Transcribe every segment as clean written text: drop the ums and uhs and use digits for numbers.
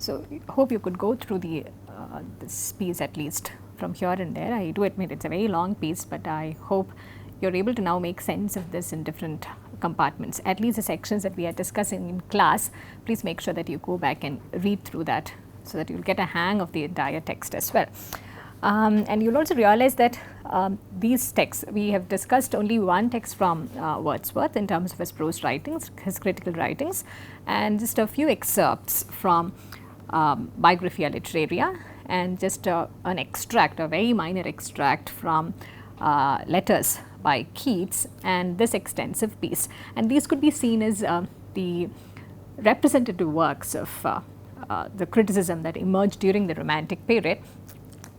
So hope you could go through this piece at least from here and there. I do admit it's a very long piece, but I hope you're able to now make sense of this in different compartments. At least the sections that we are discussing in class, please make sure that you go back and read through that so that you'll get a hang of the entire text as well. And you'll also realize that these texts, we have discussed only one text from Wordsworth in terms of his prose writings, his critical writings, and just a few excerpts from Biographia Literaria, and just an extract, a very minor extract from letters by Keats, and this extensive piece. And these could be seen as the representative works of the criticism that emerged during the Romantic period.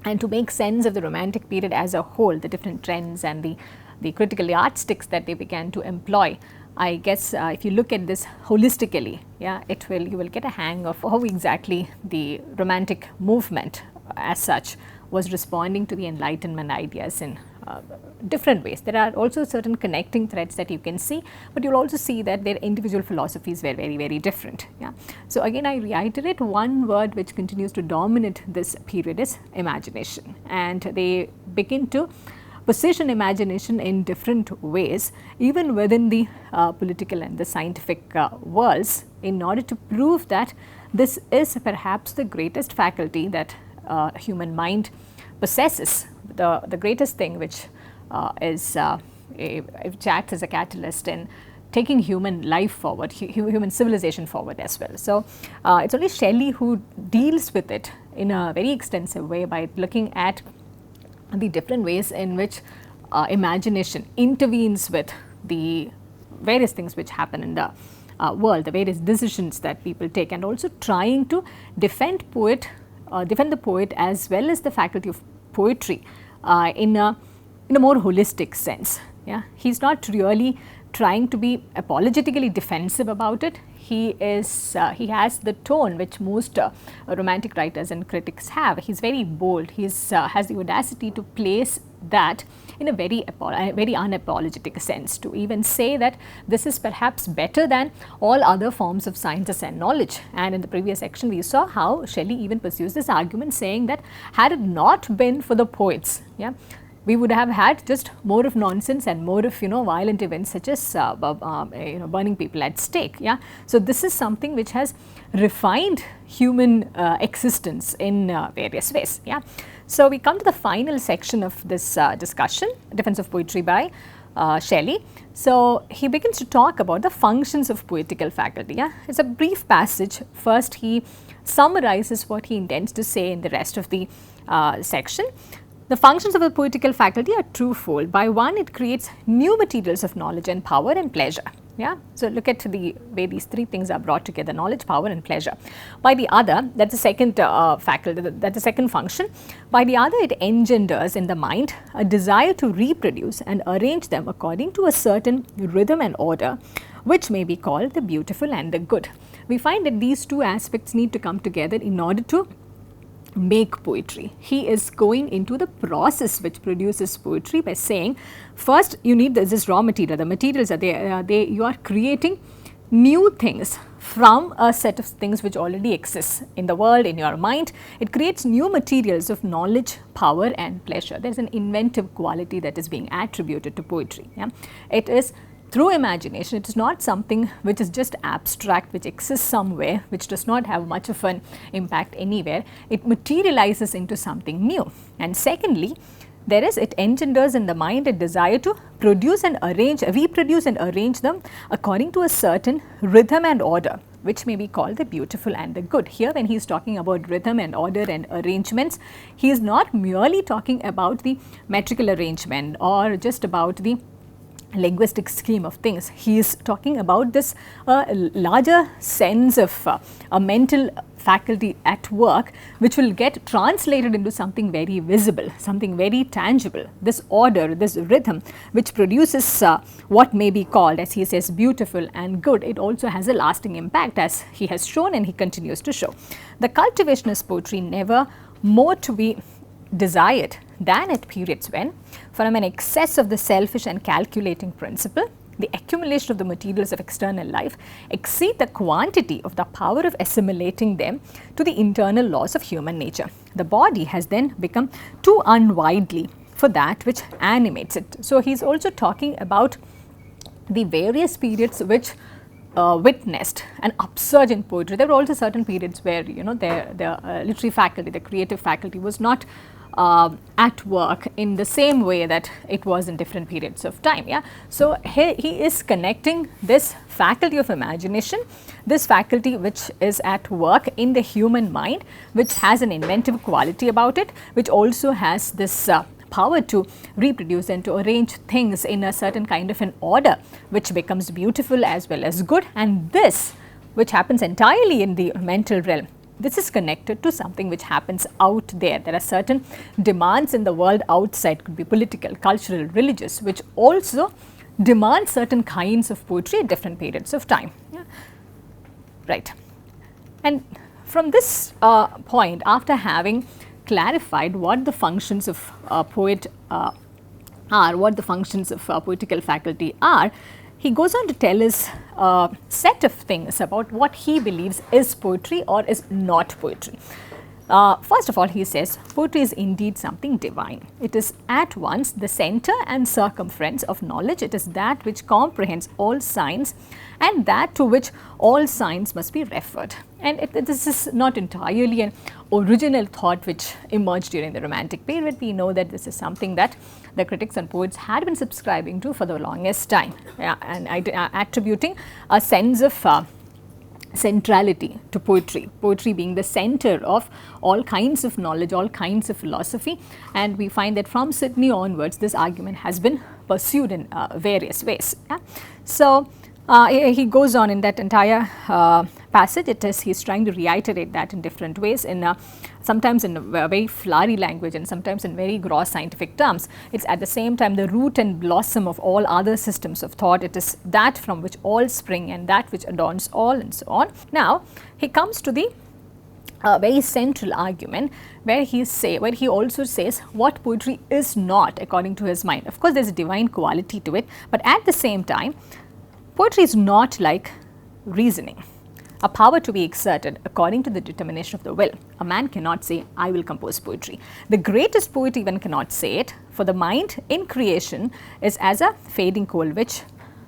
And to make sense of the Romantic period as a whole, the different trends and the critical yardsticks that they began to employ, I guess if you look at this holistically, yeah, you will get a hang of how exactly the Romantic movement as such was responding to the Enlightenment ideas in different ways. There are also certain connecting threads that you can see, but you'll also see that their individual philosophies were very, very different. Yeah. So again, I reiterate, one word which continues to dominate this period is imagination, and they begin to position imagination in different ways, even within the political and the scientific worlds, in order to prove that this is perhaps the greatest faculty that human mind possesses, the greatest thing which acts as a catalyst in taking human life forward, human civilization forward as well. So it's only Shelley who deals with it in a very extensive way by looking at the different ways in which imagination intervenes with the various things which happen in the world, the various decisions that people take, and also trying to defend the poet as well as the faculty of poetry in a more holistic sense. Yeah, he's not really trying to be apologetically defensive about it. He has the tone which most romantic writers and critics have. He's very bold. He has the audacity to place that in a very unapologetic sense, to even say that this is perhaps better than all other forms of sciences and knowledge. And in the previous section, we saw how Shelley even pursues this argument, saying that had it not been for the poets, yeah, we would have had just more of nonsense and more of violent events such as burning people at stake. Yeah, so this is something which has refined human existence in various ways. Yeah, so we come to the final section of this discussion, Defense of Poetry by Shelley. So he begins to talk about the functions of poetical faculty. Yeah, it's a brief passage. First, he summarizes what he intends to say in the rest of the section. The functions of the poetical faculty are twofold. By one, it creates new materials of knowledge and power and pleasure. Yeah, so look at the way these three things are brought together: knowledge, power, and pleasure. By the other, that's the second faculty, that's the second function. By the other, it engenders in the mind a desire to reproduce and arrange them according to a certain rhythm and order, which may be called the beautiful and the good. We find that these two aspects need to come together in order to make poetry. He is going into the process which produces poetry by saying, first you need this raw material. The materials are there. You are creating new things from a set of things which already exists in the world, in your mind. It creates new materials of knowledge, power, and pleasure. There is an inventive quality that is being attributed to poetry. Yeah? It is through imagination. It is not something which is just abstract, which exists somewhere, which does not have much of an impact anywhere. It materializes into something new. And secondly, it engenders in the mind a desire to reproduce and arrange them according to a certain rhythm and order, which may be called the beautiful and the good. Here, when he is talking about rhythm and order and arrangements, he is not merely talking about the metrical arrangement or just about the linguistic scheme of things. He is talking about this larger sense of a mental faculty at work, which will get translated into something very visible, something very tangible. This order, this rhythm, which produces what may be called, as he says, beautiful and good, it also has a lasting impact, as he has shown and he continues to show. The cultivation of poetry never more to be desired than at periods when, from an excess of the selfish and calculating principle, the accumulation of the materials of external life exceed the quantity of the power of assimilating them to the internal laws of human nature. The body has then become too unwieldy for that which animates it. So, he is also talking about the various periods which witnessed an upsurge in poetry. There were also certain periods where the literary faculty, the creative faculty was not at work in the same way that it was in different periods of time. Yeah. So, he is connecting this faculty of imagination, this faculty which is at work in the human mind, which has an inventive quality about it, which also has this power to reproduce and to arrange things in a certain kind of an order which becomes beautiful as well as good, and this which happens entirely in the mental realm. This is connected to something which happens out there. There are certain demands in the world outside, could be political, cultural, religious, which also demand certain kinds of poetry at different periods of time. Yeah. Right. And from this point, after having clarified what the functions of poet are, what the functions of poetical faculty are, he goes on to tell us a set of things about what he believes is poetry or is not poetry. First of all, he says poetry is indeed something divine. It is at once the center and circumference of knowledge. It is that which comprehends all science and that to which all science must be referred. And this is not entirely an original thought which emerged during the Romantic period. We know that this is something that the critics and poets had been subscribing to for the longest time, and attributing a sense of centrality to poetry, poetry being the center of all kinds of knowledge, all kinds of philosophy, and we find that from Sidney onwards this argument has been pursued in various ways. Yeah? So, he goes on in that entire passage. He is trying to reiterate that in different ways, in sometimes in a very flowery language and sometimes in very gross scientific terms. It is at the same time the root and blossom of all other systems of thought. It is that from which all spring and that which adorns all, and so on. Now, he comes to the very central argument where he also says what poetry is not according to his mind. Of course, there is a divine quality to it, but at the same time, poetry is not like reasoning, a power to be exerted according to the determination of the will. A man cannot say, I will compose poetry. The greatest poet even cannot say it, for the mind in creation is as a fading coal which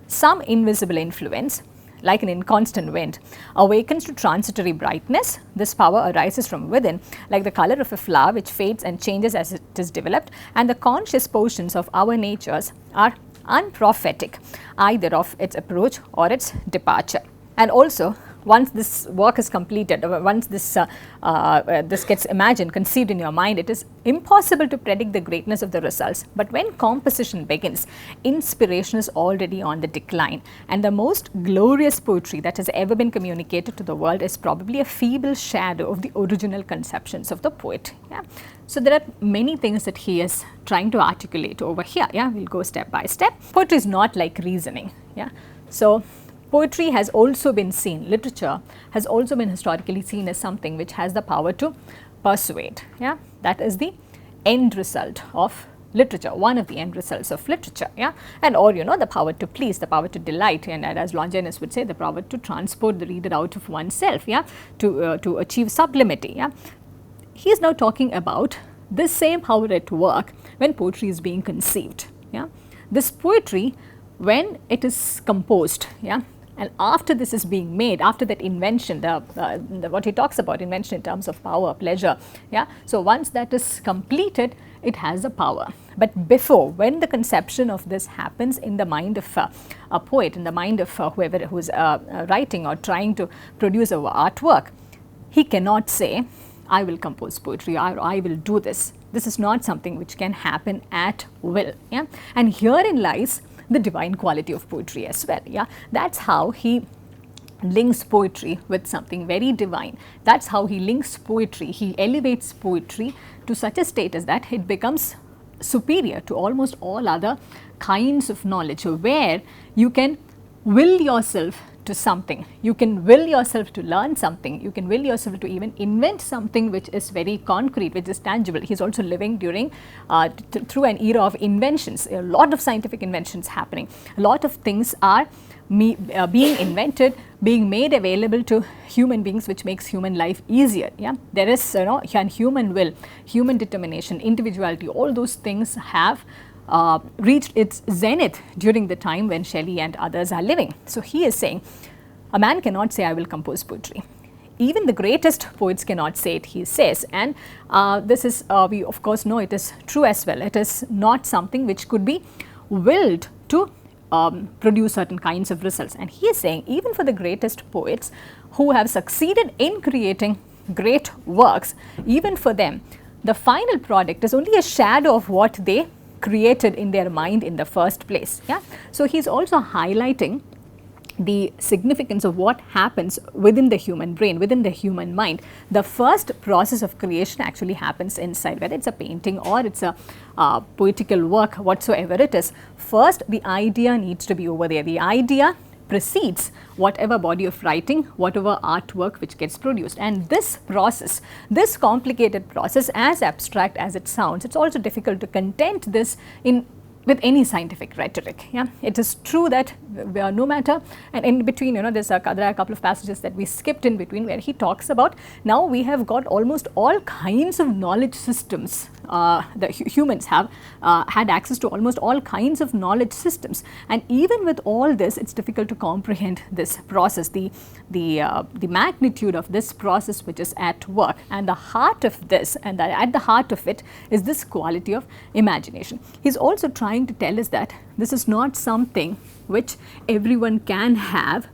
some invisible influence, like an inconstant wind, awakens to transitory brightness. This power arises from within, like the color of a flower which fades and changes as it is developed, and the conscious portions of our natures are unprophetic either of its approach or its departure. And also, once this work is completed, once this gets imagined, conceived in your mind, it is impossible to predict the greatness of the results. But when composition begins, inspiration is already on the decline, and the most glorious poetry that has ever been communicated to the world is probably a feeble shadow of the original conceptions of the poet. Yeah? So, there are many things that he is trying to articulate over here. Yeah? We will go step by step. Poetry is not like reasoning. Yeah? So, poetry has also been seen, literature has also been historically seen as something which has the power to persuade. Yeah? That is the end result of literature, one of the end results of literature. Yeah? And or the power to please, the power to delight, and as Longinus would say, the power to transport the reader out of oneself, yeah? To achieve sublimity. Yeah? He is now talking about this same power at work when poetry is being conceived. Yeah? This poetry, when it is composed, yeah, and after this is being made, after that invention, what he talks about, invention in terms of power, pleasure, yeah. So, once that is completed, it has a power. But before, when the conception of this happens in the mind of a poet, in the mind of whoever who is writing or trying to produce a artwork, he cannot say, I will compose poetry, or I will do this. This is not something which can happen at will. Yeah? And herein lies the divine quality of poetry as well. Yeah? That's how he links poetry with something very divine. That's how he links poetry. He elevates poetry to such a status that it becomes superior to almost all other kinds of knowledge, where you can will yourself to something. You can will yourself to learn something. You can will yourself to even invent something which is very concrete, which is tangible. He's also living during through an era of inventions. A lot of scientific inventions happening. A lot of things are being invented, being made available to human beings, which makes human life easier. Yeah, there is human will, human determination, individuality. All those things have reached its zenith during the time when Shelley and others are living. So he is saying, a man cannot say, I will compose poetry. Even the greatest poets cannot say it, he says, and this is, we of course know it is true as well. It is not something which could be willed to produce certain kinds of results. And he is saying, even for the greatest poets who have succeeded in creating great works, even for them, the final product is only a shadow of what they created in their mind in the first place. Yeah? So he is also highlighting the significance of what happens within the human brain, within the human mind. The first process of creation actually happens inside, whether it's a painting or it's a poetical work, whatsoever it is. First, the idea needs to be over there. The idea precedes whatever body of writing, whatever artwork which gets produced. And this process, this complicated process, as abstract as it sounds, it's also difficult to content this with any scientific rhetoric. Yeah, it is true that no matter, and in between, there are a couple of passages that we skipped in between where he talks about, now we have got almost all kinds of knowledge systems. The humans have had access to almost all kinds of knowledge systems, and even with all this, it's difficult to comprehend this process, the magnitude of this process which is at work, and the heart of this, and at the heart of it is this quality of imagination. He's also trying to tell us that this is not something which everyone can have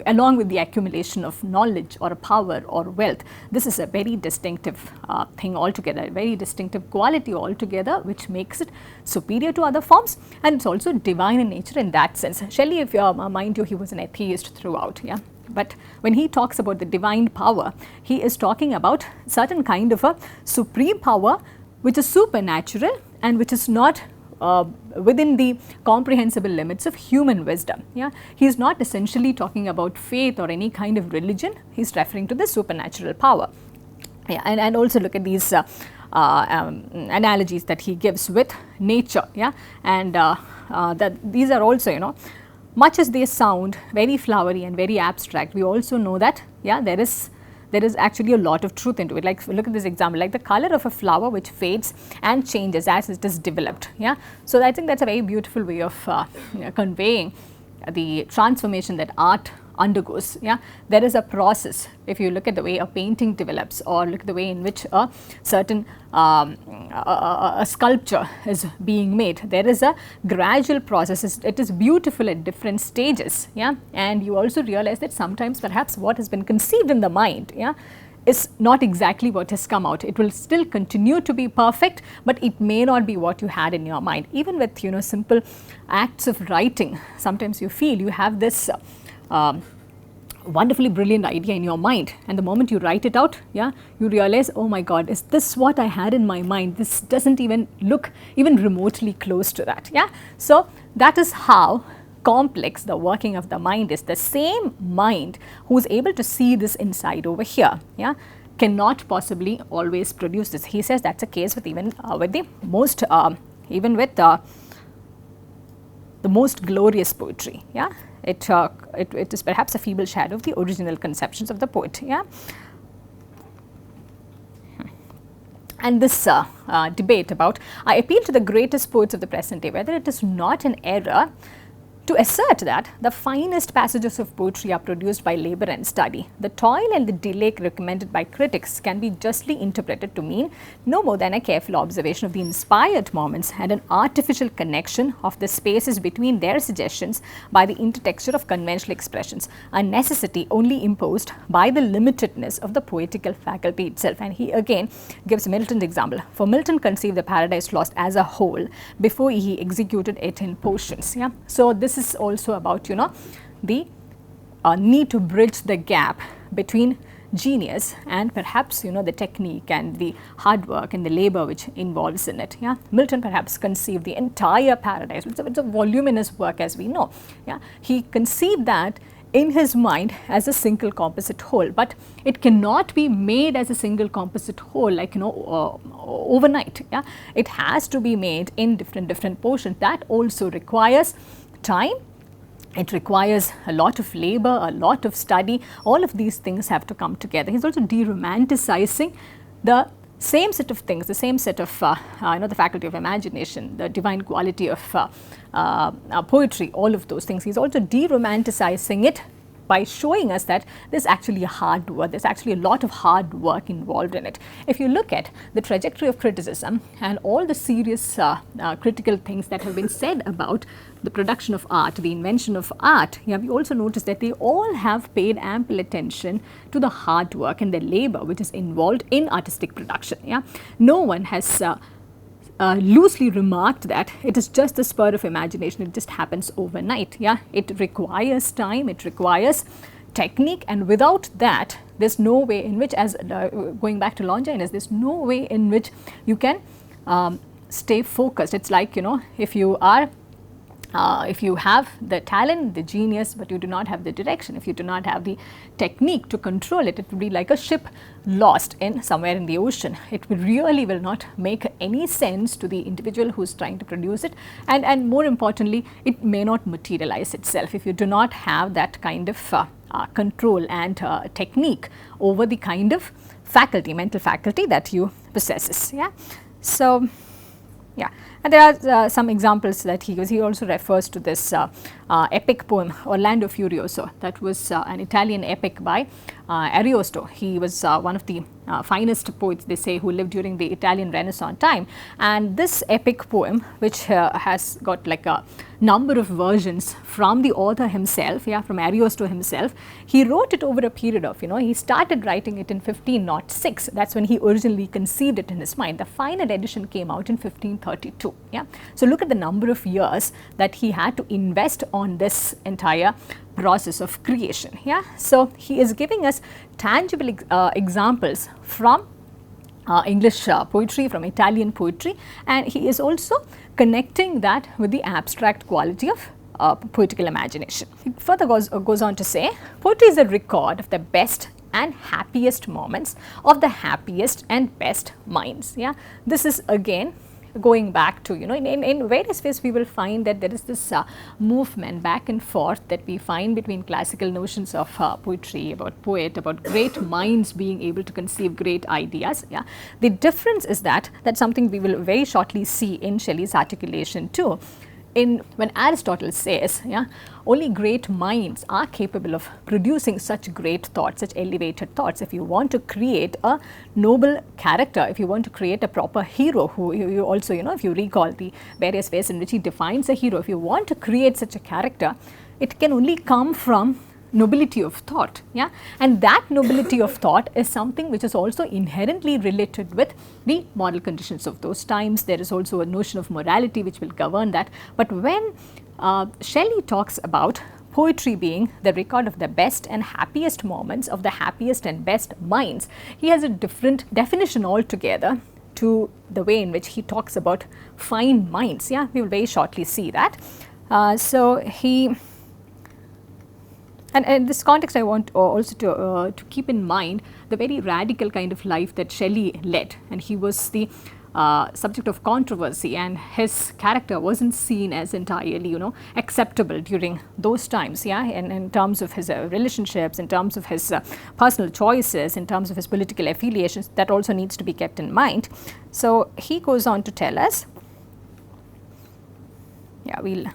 along with the accumulation of knowledge or power or wealth. This is a very distinctive thing altogether, a very distinctive quality altogether, which makes it superior to other forms, and it's also divine in nature in that sense. Shelley, if you mind you, he was an atheist throughout. Yeah. But when he talks about the divine power, he is talking about certain kind of a supreme power which is supernatural and which is not within the comprehensible limits of human wisdom. Yeah, he is not essentially talking about faith or any kind of religion. He is referring to the supernatural power. Yeah, and also look at these analogies that he gives with nature. Yeah, and that these are also, much as they sound very flowery and very abstract, we also know that there is actually a lot of truth into it. Like, look at this example, like the color of a flower which fades and changes as it is developed. Yeah, so I think that's a very beautiful way of conveying the transformation that art undergoes. Yeah, there is a process. If you look at the way a painting develops, or look at the way in which a certain a sculpture is being made, there is a gradual process. It is beautiful at different stages. Yeah, and you also realize that sometimes perhaps what has been conceived in the mind, is not exactly what has come out. It will still continue to be perfect, but it may not be what you had in your mind. Even with simple acts of writing, sometimes you feel you have this wonderfully brilliant idea in your mind, and the moment you write it out, you realize, oh my God, is this what I had in my mind? This doesn't even look even remotely close to that. Yeah, so that is how complex the working of the mind is. The same mind who is able to see this inside over here, cannot possibly always produce this. He says that's a case with even with the most even with the most glorious poetry. Yeah, it is perhaps a feeble shadow of the original conceptions of the poet. Yeah, and this debate about, I appeal to the greatest poets of the present day, whether it is not an error to assert that the finest passages of poetry are produced by labor and study. The toil and the delay recommended by critics can be justly interpreted to mean no more than a careful observation of the inspired moments and an artificial connection of the spaces between their suggestions by the intertexture of conventional expressions, a necessity only imposed by the limitedness of the poetical faculty itself. And he again gives Milton's example. For Milton conceived the Paradise Lost as a whole before he executed it in portions. Yeah, so this is also about the need to bridge the gap between genius and perhaps the technique and the hard work and the labor which involves in it. Yeah, Milton perhaps conceived the entire Paradise. It's a voluminous work, as we know. Yeah, he conceived that in his mind as a single composite whole, but it cannot be made as a single composite whole like overnight. Yeah, it has to be made in different portions. That also requires time. It requires a lot of labor, a lot of study. All of these things have to come together. He's also de-romanticizing the same set of things, the same set of the faculty of imagination, the divine quality of poetry, all of those things. He's also de-romanticizing it by showing us that there's actually a hard work, there's actually a lot of hard work involved in it. If you look at the trajectory of criticism and all the serious critical things that have been said about the production of art, the invention of art, we also notice that they all have paid ample attention to the hard work and the labor which is involved in artistic production. No one has loosely remarked that it is just the spur of imagination, it just happens overnight. It requires time, it requires technique, and without that there's no way in which, as going back to Longinus, there's no way in which you can stay focused. It's like, if you are if you have the talent, the genius, but you do not have the direction, if you do not have the technique to control it, it would be like a ship lost in somewhere in the ocean. It really will not make any sense to the individual who is trying to produce it, and more importantly, it may not materialize itself if you do not have that kind of control and technique over the kind of faculty, mental faculty that you possesses. So, and there are some examples that he gives. He also refers to this epic poem Orlando Furioso, that was an Italian epic by Ariosto. He was one of the finest poets, they say, who lived during the Italian Renaissance time, and this epic poem, which has got like a number of versions from the author himself, from Ariosto himself. He wrote it over a period of, he started writing it in 1506. That's when he originally conceived it in his mind. The final edition came out in 1532. So look at the number of years that he had to invest on this entire process of creation. So he is giving us tangible examples from English poetry, from Italian poetry, and he is also connecting that with the abstract quality of poetical imagination. He further goes on to say, poetry is a record of the best and happiest moments of the happiest and best minds. This is again going back to, in various ways we will find that there is this movement back and forth that we find between classical notions of poetry, about poet, about great minds being able to conceive great ideas. The difference is that that's something we will very shortly see in Shelley's articulation too. When Aristotle says, only great minds are capable of producing such great thoughts, such elevated thoughts. If you want to create a noble character, if you want to create a proper hero, who you also, if you recall the various ways in which he defines a hero, if you want to create such a character, it can only come from nobility of thought, and that nobility of thought is something which is also inherently related with the moral conditions of those times. There is also a notion of morality which will govern that. But when Shelley talks about poetry being the record of the best and happiest moments of the happiest and best minds, he has a different definition altogether to the way in which he talks about fine minds. We will very shortly see that. And in this context, I want also to keep in mind the very radical kind of life that Shelley led, and he was the subject of controversy, and his character wasn't seen as entirely, acceptable during those times. And in terms of his relationships, in terms of his personal choices, in terms of his political affiliations, that also needs to be kept in mind. So he goes on to tell us. We'll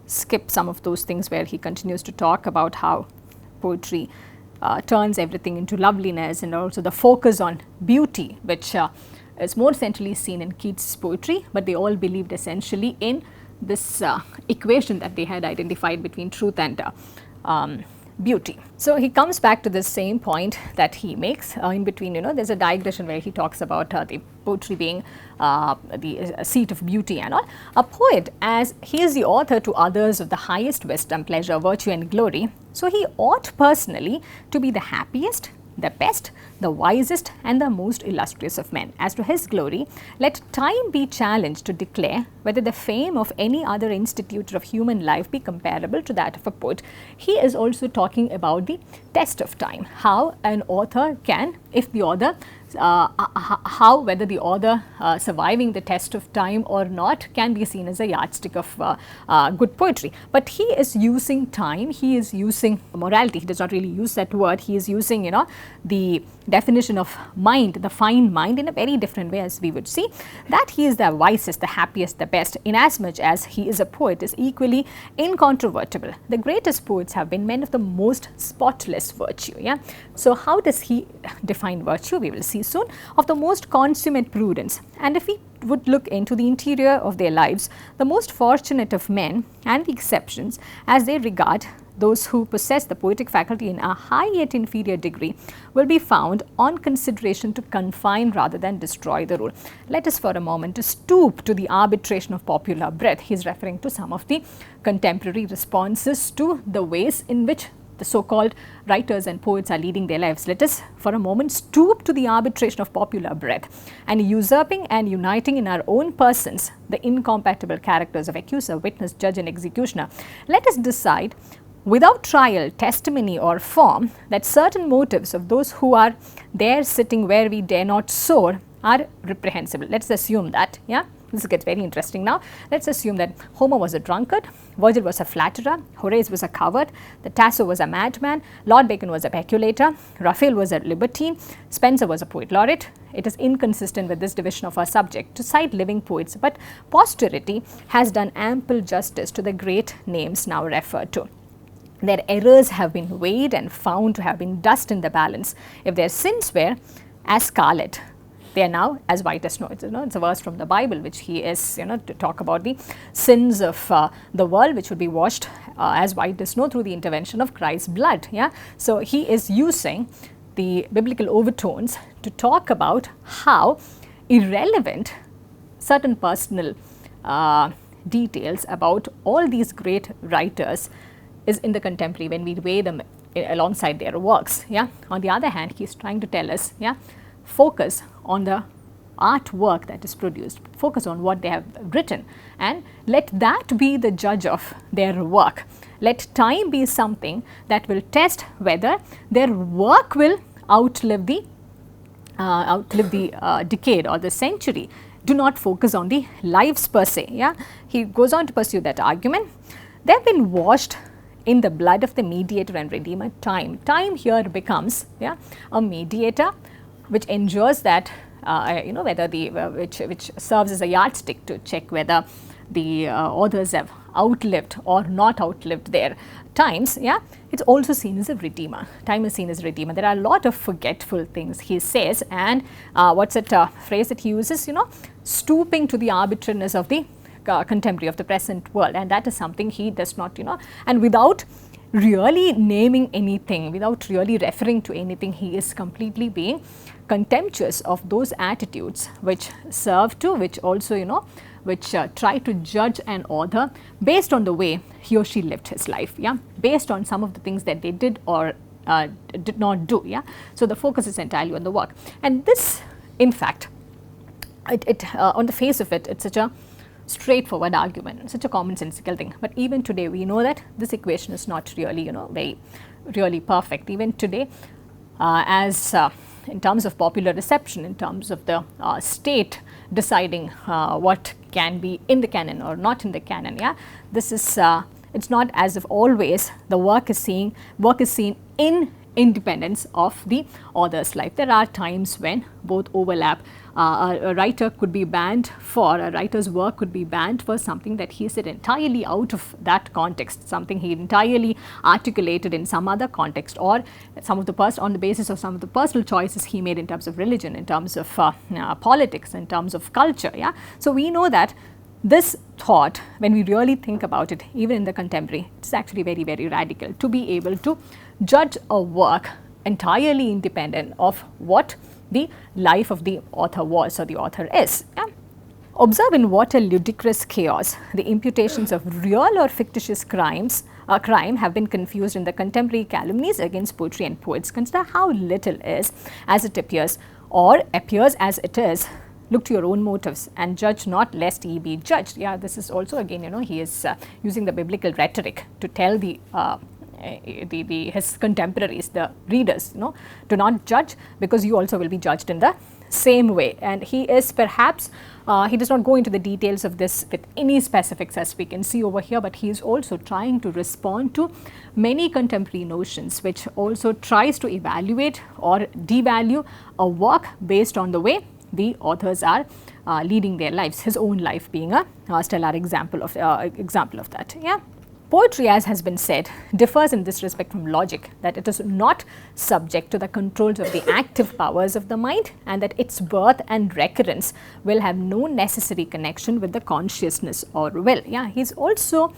skip some of those things where he continues to talk about how poetry turns everything into loveliness, and also the focus on beauty, which is more centrally seen in Keats' poetry, but they all believed essentially in this equation that they had identified between truth and beauty. So he comes back to the same point that he makes in between. There's a digression where he talks about the poetry being the seat of beauty and all. A poet, as he is the author to others of the highest wisdom, pleasure, virtue and glory, so he ought personally to be the happiest the best, the wisest, and the most illustrious of men. As to his glory, let time be challenged to declare whether the fame of any other institutor of human life be comparable to that of a poet. He is also talking about the test of time, how an author can, if the author whether the author surviving the test of time or not can be seen as a yardstick of good poetry. But he is using time, he is using morality, he does not really use that word, he is using, the definition of mind, the fine mind, in a very different way, as we would see, that he is the wisest, the happiest, the best, inasmuch as he is a poet, is equally incontrovertible. The greatest poets have been men of the most spotless virtue. Yeah. So how does he define virtue? We will see soon. Of the most consummate prudence. And if we would look into the interior of their lives, the most fortunate of men and the exceptions, as they regard those who possess the poetic faculty in a high yet inferior degree, will be found on consideration to confine rather than destroy the rule. Let us for a moment to stoop to the arbitration of popular breath. He is referring to some of the contemporary responses to the ways in which the so-called writers and poets are leading their lives. Let us for a moment stoop to the arbitration of popular breath, and usurping and uniting in our own persons the incompatible characters of accuser, witness, judge and executioner. Let us decide without trial, testimony or form that certain motives of those who are there sitting where we dare not soar are reprehensible. Let us assume that, yeah. This gets very interesting now. Let us assume that Homer was a drunkard, Virgil was a flatterer, Horace was a coward, the Tasso was a madman, Lord Bacon was a peculator, Raphael was a libertine, Spencer was a poet laureate. It is inconsistent with this division of our subject to cite living poets, but posterity has done ample justice to the great names now referred to. Their errors have been weighed and found to have been dust in the balance. If their sins were as scarlet, they are now as white as snow. It's a verse from the Bible which he is, to talk about the sins of the world, which would be washed as white as snow through the intervention of Christ's blood. Yeah. So he is using the biblical overtones to talk about how irrelevant certain personal details about all these great writers is in the contemporary when we weigh them alongside their works. Yeah. On the other hand, he is trying to tell us, focus on the artwork that is produced, focus on what they have written, and let that be the judge of their work. Let time be something that will test whether their work will outlive the decade or the century. Do not focus on the lives per se. Yeah, he goes on to pursue that argument. They have been washed in the blood of the mediator and redeemer, time. Time here becomes a mediator which ensures that whether the which serves as a yardstick to check whether the authors have outlived or not outlived their times. Yeah, it's also seen as a redeemer. Time is seen as a redeemer. There are a lot of forgetful things, he says, and what's that phrase that he uses? Stooping to the arbitrariness of the contemporary, of the present world, and that is something he does not, and without really naming anything, without really referring to anything, he is completely being contemptuous of those attitudes which serve to, which also, which try to judge an author based on the way he or she lived his life, based on some of the things that they did or did not do, So the focus is entirely on the work, and this, in fact, on the face of it, it's such a straightforward argument, such a commonsensical thing. But even today, we know that this equation is not really, really perfect. Even today, in terms of popular reception, in terms of the state deciding what can be in the canon or not in the canon, this is it's not as if always the work is seen in independence of the author's life. There are times when both overlap. A writer could be banned for, a writer's work could be banned for something that he said entirely out of that context, something he entirely articulated in some other context, or some of the on the basis of some of the personal choices he made in terms of religion, in terms of politics, in terms of culture. So we know that this thought, when we really think about it, even in the contemporary, it's actually very, very radical to be able to judge a work entirely independent of what the life of the author was or the author is. Observe in what a ludicrous chaos the imputations of real or fictitious crimes crime have been confused in the contemporary calumnies against poetry and poets. Consider how little is as it appears, or appears as it is. Look to your own motives and judge not lest ye be judged. Yeah, this is also again, he is using the biblical rhetoric to tell his contemporaries, the readers, do not judge, because you also will be judged in the same way. And he is perhaps, he does not go into the details of this with any specifics as we can see over here, but he is also trying to respond to many contemporary notions, which also tries to evaluate or devalue a work based on the way the authors are leading their lives, his own life being a stellar example of that. Yeah. Poetry, as has been said, differs in this respect from logic, that it is not subject to the controls of the active powers of the mind, and that its birth and recurrence will have no necessary connection with the consciousness or will. Yeah, he's also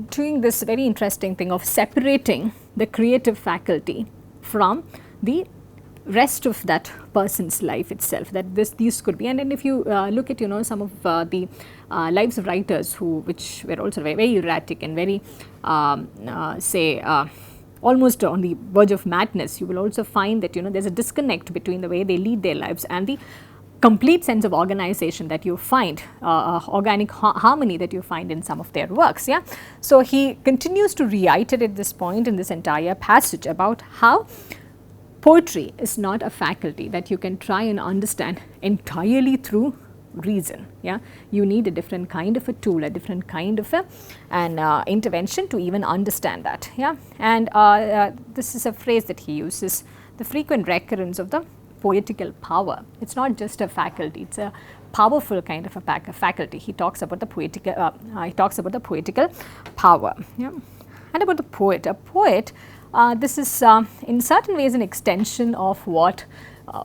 doing this very interesting thing of separating the creative faculty from the rest of that person's life itself, that these could be. And then if you look at some of the lives of writers which were also very, very erratic and very almost on the verge of madness, you will also find that there's a disconnect between the way they lead their lives and the complete sense of organization that you find, organic harmony that you find in some of their works. Yeah, so he continues to reiterate this point in this entire passage about how poetry is not a faculty that you can try and understand entirely through reason. Yeah, you need a different kind of a tool, a different kind of an intervention to even understand that. Yeah, and this is a phrase that he uses, the frequent recurrence of the poetical power. It's not just a faculty; it's a powerful kind of a faculty. He talks about the poetical. Poetical power. Yeah, and about the poet. A poet. This is in certain ways an extension of what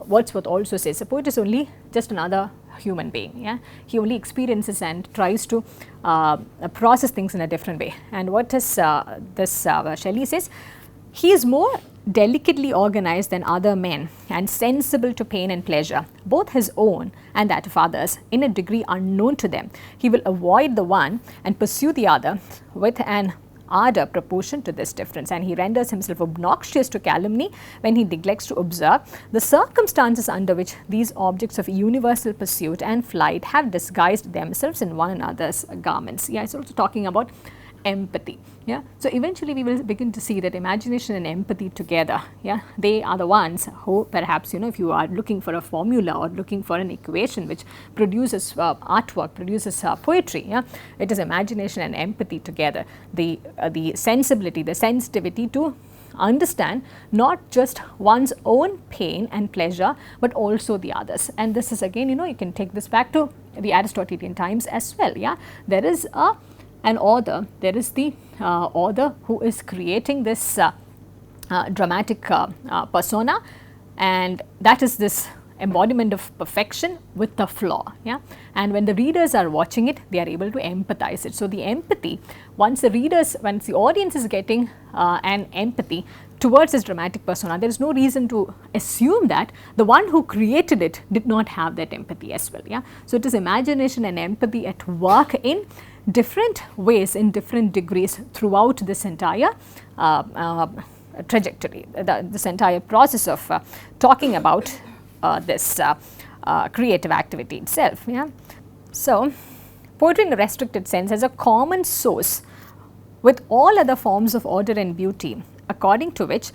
Wordsworth also says. A poet is only just another human being. Yeah, he only experiences and tries to process things in a different way. And what does Shelley says? He is more delicately organized than other men and sensible to pain and pleasure, both his own and that of others, in a degree unknown to them. He will avoid the one and pursue the other with an ardor proportion to this difference, and he renders himself obnoxious to calumny when he neglects to observe the circumstances under which these objects of universal pursuit and flight have disguised themselves in one another's garments. Yeah, it's also talking about empathy. Yeah, so eventually we will begin to see that imagination and empathy together, yeah, they are the ones who perhaps, if you are looking for a formula or looking for an equation which produces artwork, produces poetry, yeah, it is imagination and empathy together, the sensibility, the sensitivity to understand not just one's own pain and pleasure, but also the others. And this is again, you can take this back to the Aristotelian times as well. Yeah, there is an author, there is the author who is creating this dramatic persona, and that is this embodiment of perfection with the flaw. Yeah, and when the readers are watching it, they are able to empathize it. So the empathy, once the audience is getting an empathy towards this dramatic persona, there is no reason to assume that the one who created it did not have that empathy as well. Yeah, so it is imagination and empathy at work in different ways, in different degrees throughout this entire trajectory, this entire process of talking about this creative activity itself. Yeah, so poetry in a restricted sense has a common source with all other forms of order and beauty, according to which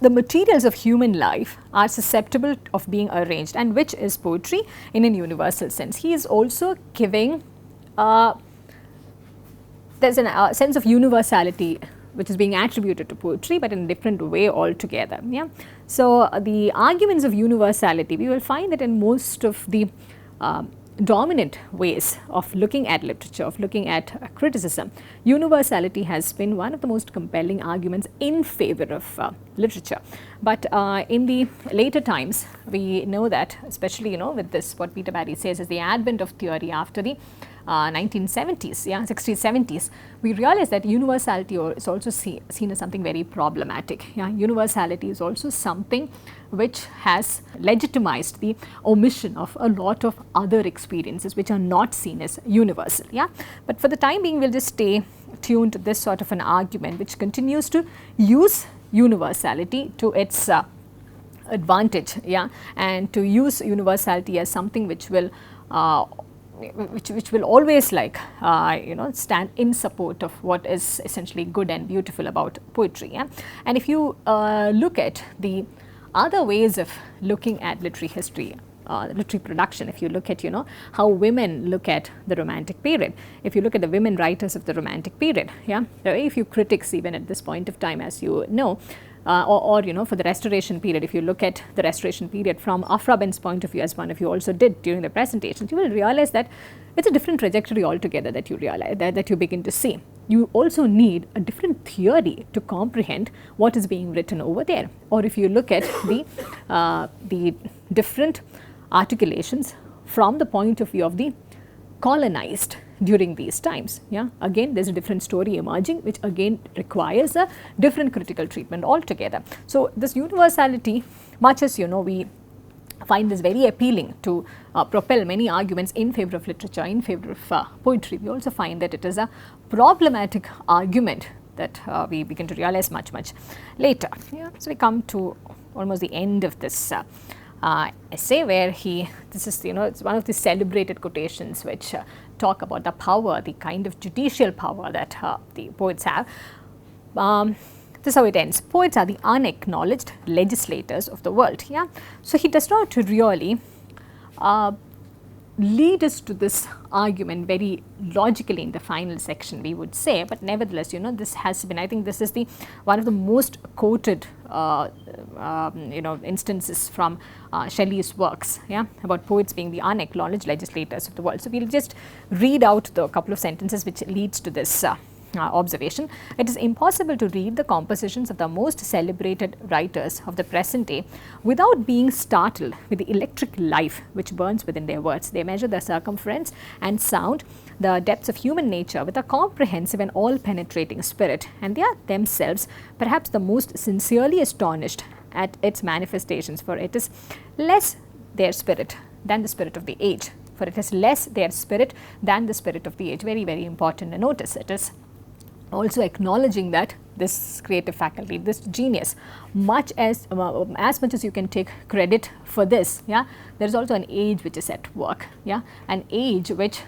the materials of human life are susceptible of being arranged, and which is poetry in a universal sense. He is also giving there's a sense of universality which is being attributed to poetry, but in a different way altogether. Yeah, so the arguments of universality, we will find that in most of the dominant ways of looking at literature, of looking at criticism, universality has been one of the most compelling arguments in favor of literature. But in the later times, we know that, especially with this, what Peter Barry says is the advent of theory after the 1970s, 60s, 70s, we realize that universality is also seen as something very problematic. Universality is also something which has legitimized the omission of a lot of other experiences which are not seen as universal. But for the time being, we'll just stay tuned to this sort of an argument which continues to use universality to its advantage, and to use universality as something which will which will always stand in support of what is essentially good and beautiful about poetry. And if you look at the other ways of looking at literary history, literary production, if you look at how women look at the Romantic period, if you look at the women writers of the Romantic period, there are very few critics even at this point of time, as you know. Or for the Restoration period, if you look at the Restoration period from Afra Ben's point of view, as one of you also did during the presentation, you will realize that it's a different trajectory altogether that you realize, that you begin to see. You also need a different theory to comprehend what is being written over there. Or if you look at the different articulations from the point of view of the colonized during these times, again there's a different story emerging, which again requires a different critical treatment altogether. So this universality, much as we find this very appealing to propel many arguments in favor of literature, in favor of poetry, we also find that it is a problematic argument that we begin to realize much later. So we come to almost the end of this essay, where this is it's one of the celebrated quotations which talk about the power, the kind of judicial power that the poets have. This is how it ends: poets are the unacknowledged legislators of the world. So he does not really lead us to this argument very logically in the final section, we would say, but nevertheless, this has been, I think this is one of the most quoted instances from Shelley's works, about poets being the unacknowledged legislators of the world. So we'll just read out the couple of sentences which leads to this observation. It is impossible to read the compositions of the most celebrated writers of the present day without being startled with the electric life which burns within their words. They measure the circumference and sound, the depths of human nature with a comprehensive and all-penetrating spirit, and they are themselves perhaps the most sincerely astonished at its manifestations, for it is less their spirit than the spirit of the age. For it is less their spirit than the spirit of the age. Very, very important to notice. It is also acknowledging that this creative faculty, this genius, much as much as you can take credit for this, there is also an age which is at work, an age which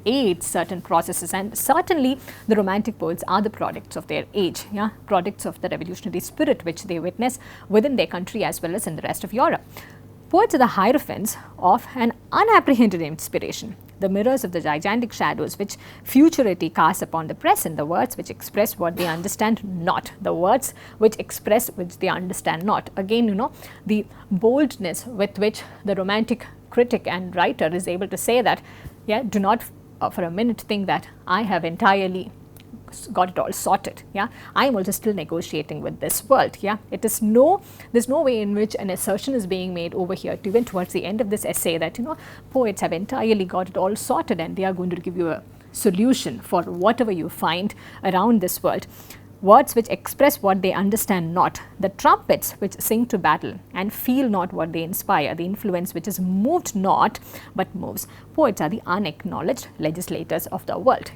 aids certain processes, and certainly the Romantic poets are the products of their age, products of the revolutionary spirit which they witness within their country as well as in the rest of Europe. Poets are the hierophants of an unapprehended inspiration, the mirrors of the gigantic shadows which futurity casts upon the present, the words which express what they understand not, the words which express which they understand not. Again, the boldness with which the Romantic critic and writer is able to say that, do not for a minute think that I have entirely got it all sorted. I am also still negotiating with this world. There's no way in which an assertion is being made over here, even towards the end of this essay, that poets have entirely got it all sorted and they are going to give you a solution for whatever you find around this world. Words which express what they understand not, the trumpets which sing to battle and feel not what they inspire, the influence which is moved not but moves. Poets are the unacknowledged legislators of the world.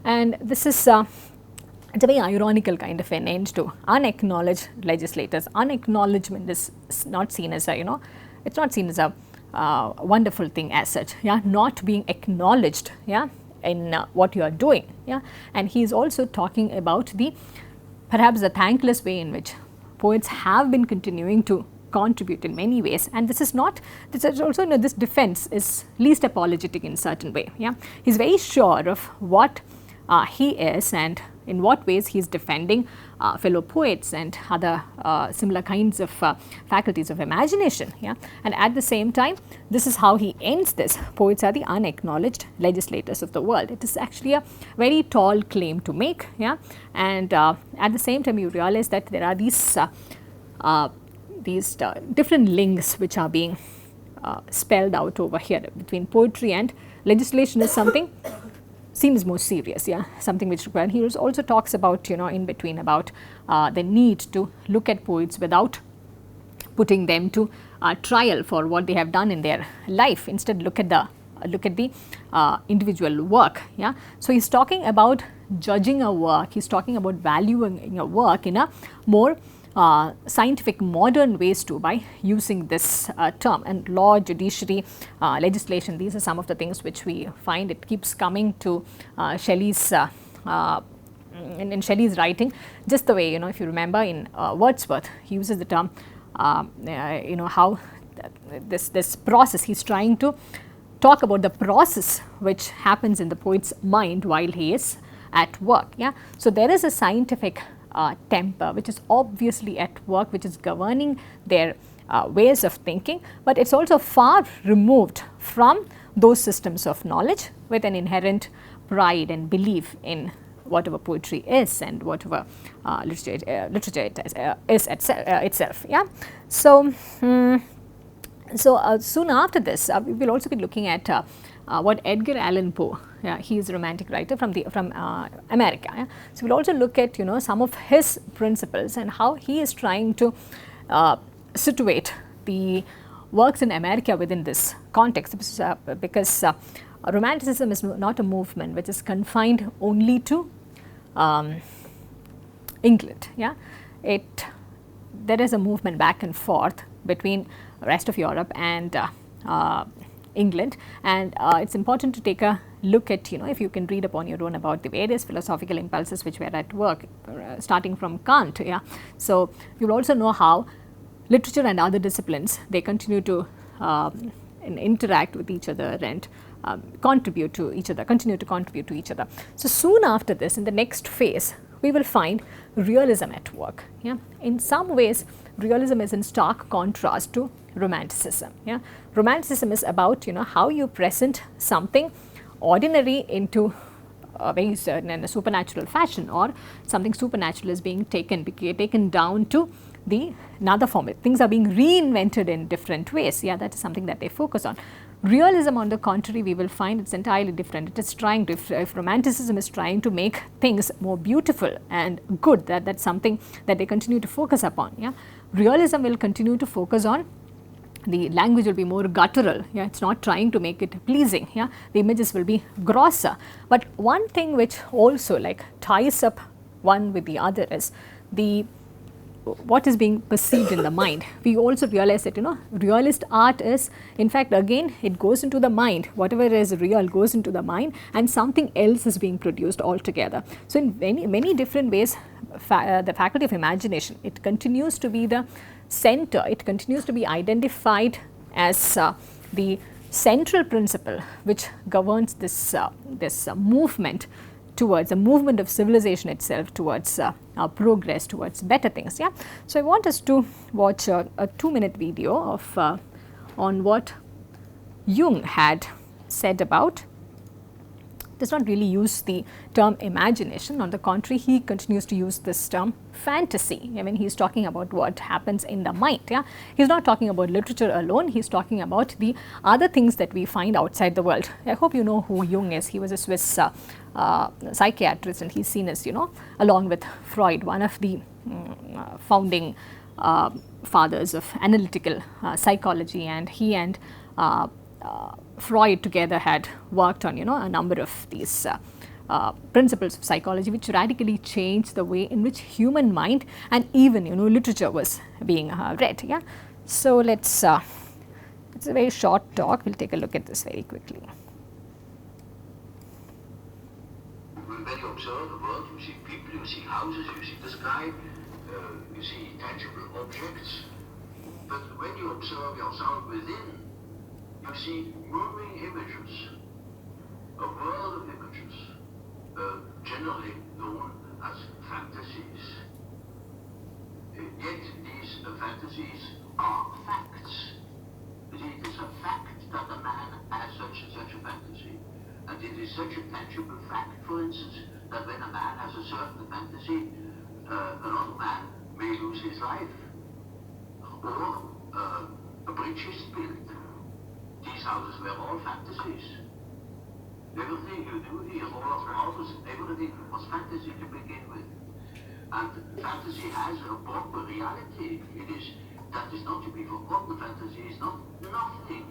And this is it's a very ironical kind of an end to unacknowledged legislators. Unacknowledgement is not seen as a it's not seen as a wonderful thing as such. Not being acknowledged in what you are doing. And he is also talking about perhaps the thankless way in which poets have been continuing to contribute in many ways, and this is also this defense is least apologetic in certain way. He's very sure of what he is and in what ways he is defending fellow poets and other similar kinds of faculties of imagination. And at the same time, this is how he ends this: poets are the unacknowledged legislators of the world. It is actually a very tall claim to make. And at the same time, you realize that there are these different links which are being spelled out over here. Between poetry and legislation is something seems more serious, yeah, something which requires. He also talks about, in between, about the need to look at poets without putting them to trial for what they have done in their life. Instead, look at the individual work. Yeah, so he's talking about judging a work. He's talking about valuing a work in a more scientific modern ways too, by using this term. And law, judiciary, legislation, these are some of the things which we find it keeps coming to Shelley's in Shelley's writing, just the way, if you remember in Wordsworth, he uses the term how this process, he's trying to talk about the process which happens in the poet's mind while he is at work. Yeah, so there is a scientific temper which is obviously at work, which is governing their ways of thinking, but it's also far removed from those systems of knowledge, with an inherent pride and belief in whatever poetry is and whatever literature is itself. Yeah, so soon after this, we will also be looking at what Edgar Allan Poe, he is a romantic writer from America. Yeah? So we will also look at some of his principles and how he is trying to situate the works in America within this context, because Romanticism is not a movement which is confined only to England. Yeah, there is a movement back and forth between rest of Europe and England, and it's important to take a look at, if you can read upon your own about the various philosophical impulses which were at work, starting from Kant. Yeah, so you'll also know how literature and other disciplines, they continue to interact with each other and contribute to each other, continue to contribute to each other. So soon after this, in the next phase, we will find realism at work. Yeah, in some ways, realism is in stark contrast to Romanticism. Yeah, Romanticism is about how you present something ordinary into a very certain and a supernatural fashion, or something supernatural is being taken down to another form. Things are being reinvented in different ways. Yeah, that is something that they focus on. Realism, on the contrary, we will find it's entirely different. It is trying to, if Romanticism is trying to make things more beautiful and good, that's something that they continue to focus upon. Yeah, realism will continue to focus on the language will be more guttural. Yeah, it's not trying to make it pleasing. Yeah, the images will be grosser. But one thing which also ties up one with the other is what is being perceived in the mind. We also realize that realist art is, in fact, again, it goes into the mind. Whatever is real goes into the mind, and something else is being produced altogether. So in many different ways, the faculty of imagination, it continues to be the center. It continues to be identified as the central principle which governs this movement towards a movement of civilization itself, towards progress, towards better things. Yeah, so I want us to watch a 2-minute video of on what Jung had said about. Does not really use the term imagination. On the contrary, he continues to use this term fantasy. I mean, he's talking about what happens in the mind. Yeah, he's not talking about literature alone. He's talking about the other things that we find outside the world. I hope you know who Jung is. He was a Swiss psychiatrist, and he's seen as, along with Freud, one of the founding fathers of analytical psychology, and he and Freud together had worked on a number of these principles of psychology which radically changed the way in which human mind and even literature was being read. Yeah, so let's it's a very short talk. We'll take a look at this very quickly. When you observe the world, you see people, you see houses, you see the sky, you see tangible objects, but when you observe yourself within, you see moving images, a world of images, generally known as fantasies. Yet these fantasies are facts. It is a fact that a man has such and such a fantasy. And it is such a tangible fact, for instance, that when a man has a certain fantasy, another man may lose his life, or a bridge is built, houses were all fantasies. Everything you do here, all of the houses, everything was fantasy to begin with. And fantasy has a proper reality. That is not to be forgotten. Fantasy is not nothing.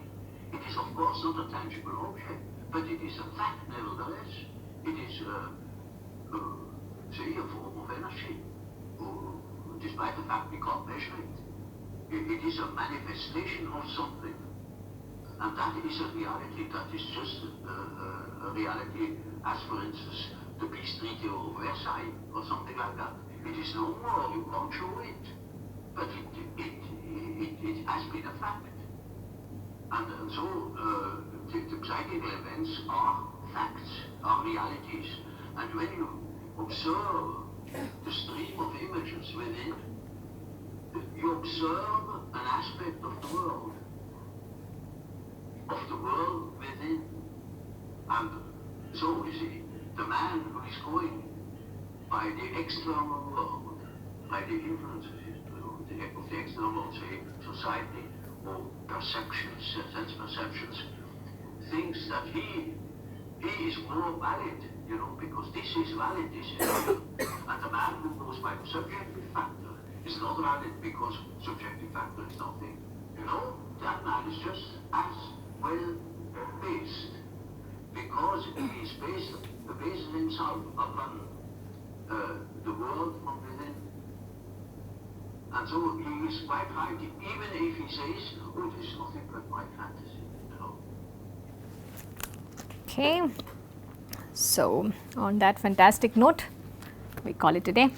It is of course not a tangible object, but it is a fact nevertheless. It is, say, a form of energy, despite the fact we can't measure it. It is a manifestation of something. And that is a reality. That is just a reality as, for instance, the peace treaty of Versailles or something like that. It is no more, you can't show it. But it has been a fact. And so the psychical events are facts, are realities. And when you observe the stream of images within, you observe an aspect of the world within. And so, you see, the man who is going by the external world, by the influences of the external world, say, society, or perceptions, sense perceptions, thinks that he is more valid, because this is valid, this is valid. And the man who goes by the subjective factor is not valid because subjective factor is nothing. That man is just as well based, because he is bases himself upon the world from within. And so he is quite right, even if he says, oh, this is nothing but my fantasy, Okay, so on that fantastic note, we call it a day.